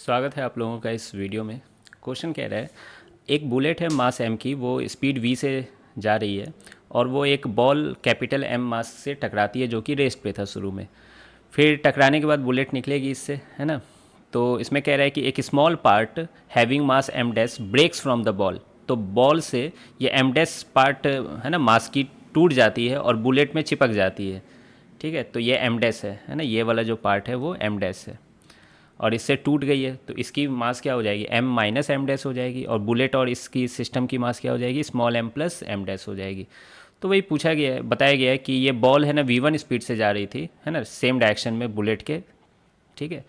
स्वागत है आप लोगों का इस वीडियो में। क्वेश्चन कह रहा है एक बुलेट है मास m की, वो स्पीड v से जा रही है और वो एक बॉल कैपिटल M मास से टकराती है जो कि रेस्ट पे था शुरू में। फिर टकराने के बाद बुलेट निकलेगी इससे, है ना। तो इसमें कह रहा है कि एक small part having mass m dash breaks from the ball. तो बॉल से ये m डैश पार्ट है ना मास की टूट जाती है और बुलेट में चिपक जाती है। ठीक है, तो ये m डैश है ना, ये वाला जो पार्ट है वो m डैश है और इससे टूट गई है तो इसकी मास क्या हो जाएगी, m माइनस एम डैश हो जाएगी। और बुलेट और इसकी सिस्टम की मास क्या हो जाएगी, small m plus m dash हो जाएगी। तो वही पूछा गया है, बताया गया है कि ये बॉल है ना v1 स्पीड से जा रही थी, है ना, सेम डायरेक्शन में बुलेट के। ठीक है,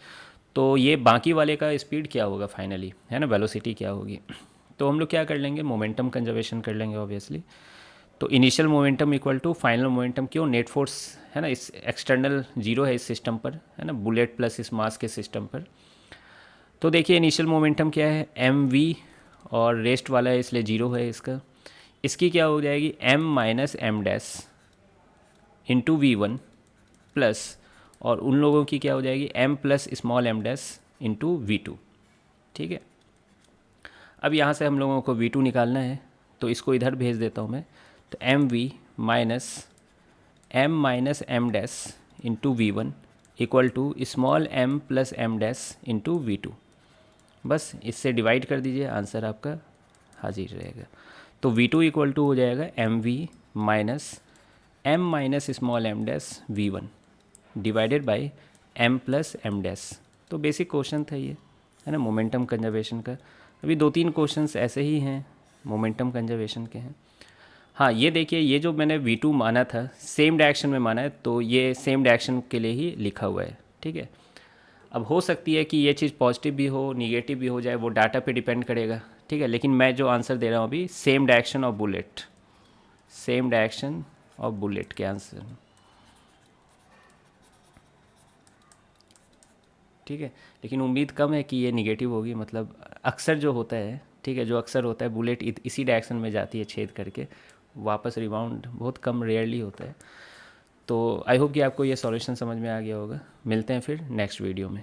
तो ये बाकी वाले का स्पीड क्या होगा फाइनली, है ना, वेलोसिटी क्या होगी। तो हम लोग क्या कर लेंगे, मोमेंटम कंजर्वेशन कर लेंगे ऑब्वियसली। तो initial momentum equal to final momentum, क्यों, नेट फोर्स है ना, इस एक्सटर्नल जीरो है इस सिस्टम पर, है ना, बुलेट प्लस इस मास के सिस्टम पर। तो देखिए इनिशियल मोमेंटम क्या है, एम वी, और रेस्ट वाला है इसलिए जीरो है इसका। इसकी क्या हो जाएगी, m minus m dash into v1 plus, और उन लोगों की क्या हो जाएगी, m plus small m dash into v2। ठीक है, अब यहाँ से हम लोगों को v2 निकालना है तो इसको इधर भेज देता हूँ मैं। तो m v minus m dash into v1 equal to small m plus m dash into v2। बस इससे डिवाइड कर दीजिए, आंसर आपका हाजिर रहेगा। तो v2 इक्वल टू हो जाएगा m v minus small m dash v1 divided by m plus m dash. तो बेसिक क्वेश्चन था ये, है ना, मोमेंटम कंजर्वेशन का। अभी दो तीन क्वेश्चंस ऐसे ही हैं मोमेंटम कंजर्वेशन के हैं। हाँ, ये देखिए, ये जो मैंने v2 माना था सेम डायरेक्शन में माना है, तो ये सेम डायरेक्शन के लिए ही लिखा हुआ है। ठीक है, अब हो सकती है कि ये चीज़ पॉजिटिव भी हो निगेटिव भी हो जाए, वो डाटा पे डिपेंड करेगा। ठीक है, लेकिन मैं जो आंसर दे रहा हूँ अभी, same direction of bullet, same direction of bullet के आंसर। ठीक है, लेकिन उम्मीद कम है कि ये निगेटिव होगी, मतलब अक्सर जो होता है, ठीक है, जो अक्सर होता है बुलेट इसी डायरेक्शन में जाती है छेद करके, वापस रिबाउंड बहुत कम रेयरली होता है। तो आई होप कि आपको ये सॉल्यूशन समझ में आ गया होगा। मिलते हैं फिर नेक्स्ट वीडियो में।